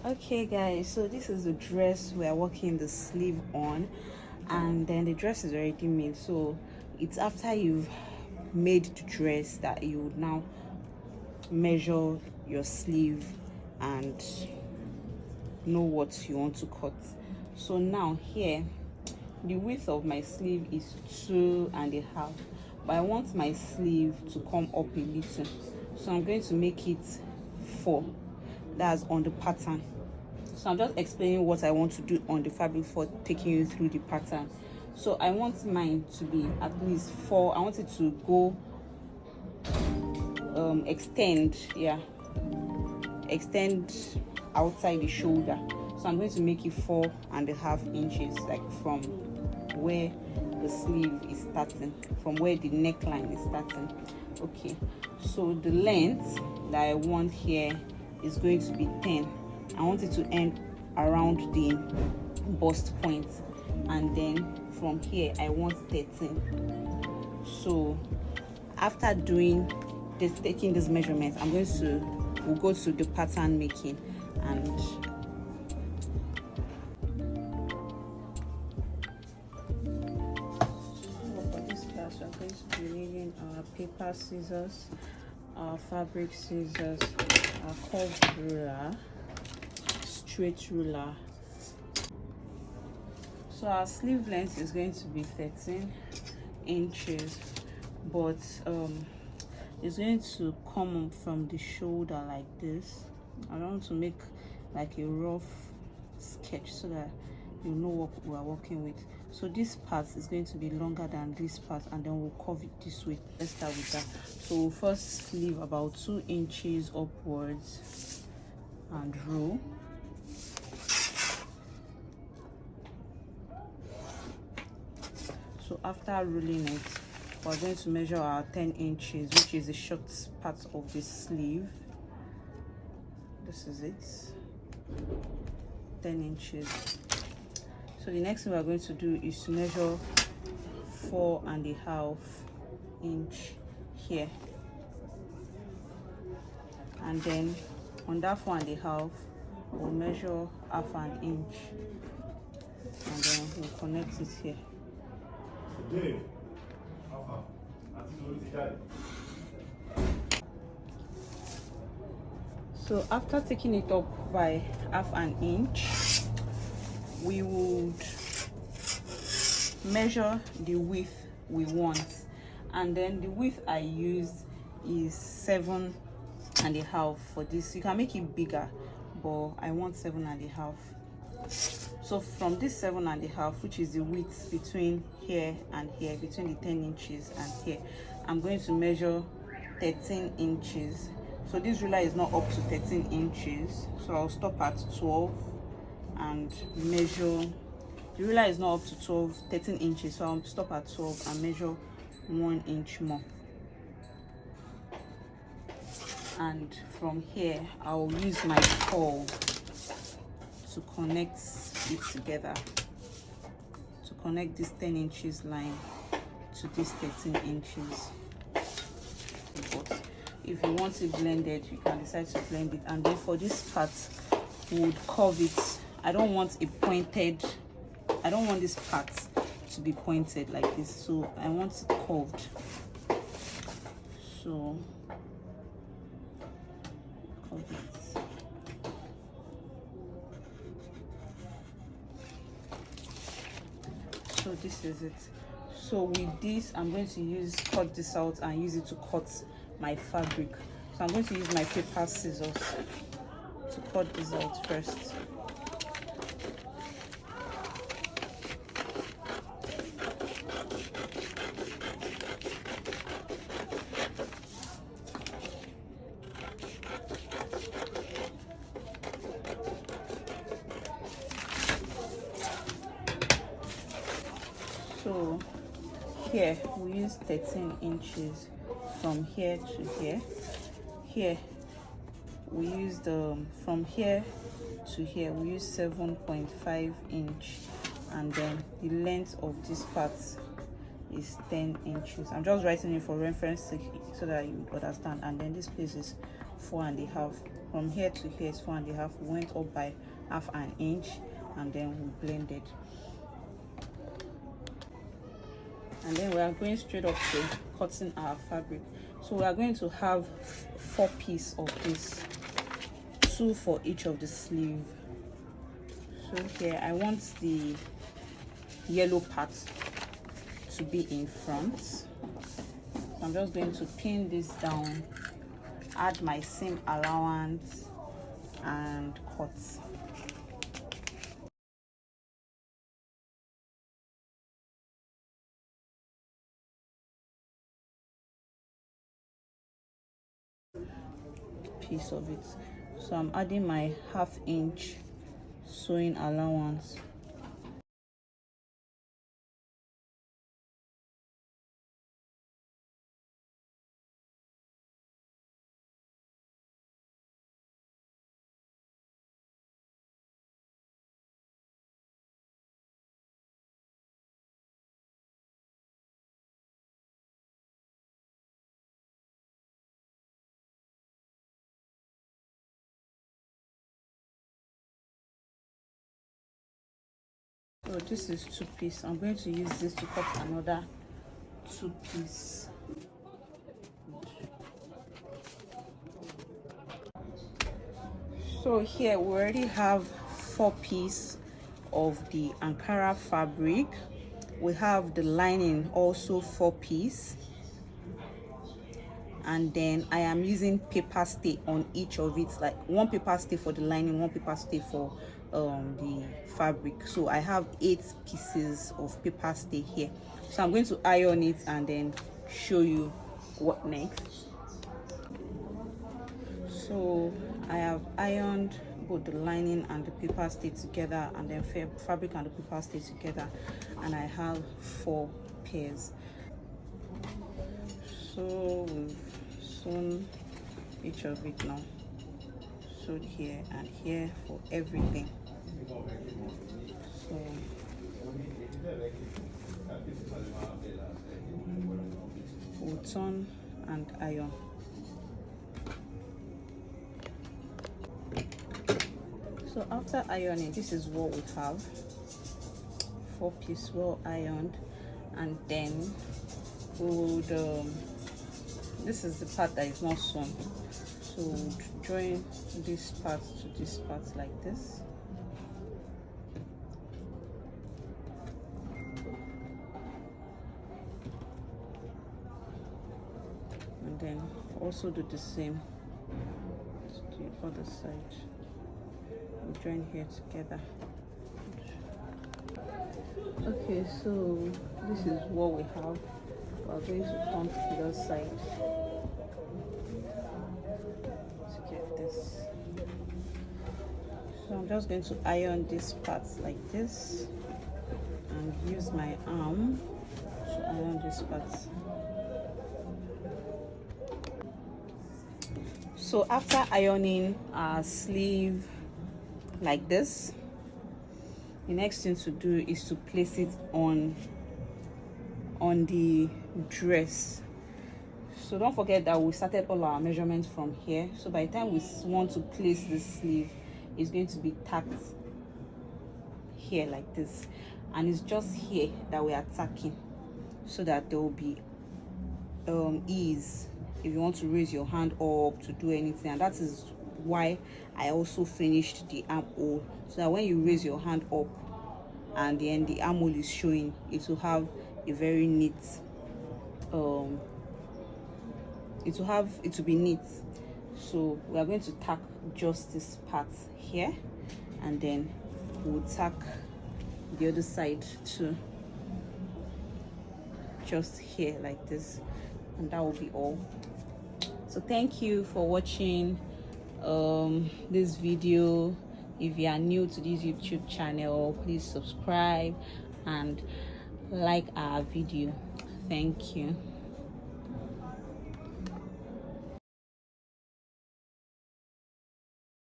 Okay guys, so this is the dress we are working the sleeve on, and then the dress is already made. So it's after you've made the dress that you would now measure your sleeve and know what you want to cut. So now here, the width of my sleeve is 2.5, but I want my sleeve to come up a little, so I'm going to make it 4. That's on the pattern. So I'm just explaining what I want to do on the fabric for taking you through the pattern. So I want mine to be at least 4. I want it to go extend outside the shoulder. So I'm going to make it 4.5 inches, like from where the sleeve is starting, from where the neckline is starting. Okay, so the length that I want here is going to be 10. I want it to end around the bust point, and then from here I want 13. So after doing this, taking this measurement, we'll go to the pattern making. And for this class we're going to be needing our paper scissors, our fabric scissors, our curved ruler, straight ruler. So our sleeve length is going to be 13 inches, but it's going to come up from the shoulder like this. I want to make like a rough sketch so that you know what we are working with. So this part is going to be longer than this part, and then we'll curve it this way. Let's start with that. So we'll first leave about 2 inches upwards and roll. So after rolling it, we're going to measure our 10 inches, which is the short part of the sleeve. This is it, 10 inches. So the next thing we're going to do is to measure 4.5 inch here, and then on that 4.5 we'll measure 1/2 inch, and then we'll connect it here. So after taking it up by 1/2 inch, we would measure the width we want, and then the width I used is 7.5 for this. You can make it bigger, but I want 7.5. So from this 7.5, which is the width between here and here, between the 10 inches and here, I'm going to measure 13 inches. So this ruler is not up to 13 inches, so I'll stop at 12 and measure. The ruler is not up to 13 inches, so I'll stop at 12 and measure 1 inch more. And from here I'll use my pole to connect it together, to connect this 10 inches line to this 13 inches. But if you want it blended, you can decide to blend it. And then for this part, we would curve it. I don't want this part to be pointed like this, so I want it curved. So curve it. So this is it. So with this, I'm going to cut this out and use it to cut my fabric. So I'm going to use my paper scissors to cut this out first. So here we use 13 inches from here to here. Here we use from here to here we use 7.5 inch, and then the length of this part is 10 inches. I'm just writing it for reference sake so that you understand. And then this place is 4.5. From here to here is 4.5. We went up by half an inch and then we blended. And then we are going straight up to cutting our fabric. So we are going to have 4 pieces of this, 2 for each of the sleeve. So here I want the yellow part to be in front. So I'm just going to pin this down, add my seam allowance and cut. Piece of it. So I'm adding my 1/2 inch sewing allowance. So this is 2 piece. I'm going to use this to cut another 2 piece. So here we already have 4 piece of the Ankara fabric. We have the lining also 4 piece, and then I am using paper stay on each of it, like 1 paper stay for the lining, 1 paper stay for the fabric. So I have 8 pieces of paper stay here. So I'm going to iron it and then show you what next. So I have ironed both the lining and the paper stay together, and then fabric and the paper stay together, and I have 4 pairs. So we've sewn each of it now, sewed here and here for everything. So we'll turn and iron. So after ironing, this is what we have: 4 piece well ironed, and then we would this is the part that is not sewn, so we'll join this part to this part like this. And then also do the same to the other side. We'll join here together. Okay, so this is what we have. We're going to come to the other side to get this. So I'm just going to iron this part like this and use my arm to iron this part. So after ironing our sleeve like this, the next thing to do is to place it on the dress. So don't forget that we started all our measurements from here. So by the time we want to place this sleeve, it's going to be tacked here like this, and it's just here that we are tacking so that there will be ease if you want to raise your hand up to do anything. And that is why I also finished the armhole, so that when you raise your hand up and then the armhole is showing, it will have a very neat it will be neat. So we are going to tack just this part here, and then we'll tack the other side too, just here like this, and that will be all. So thank you for watching this video. If you are new to this YouTube channel, please subscribe and like our video. Thank you.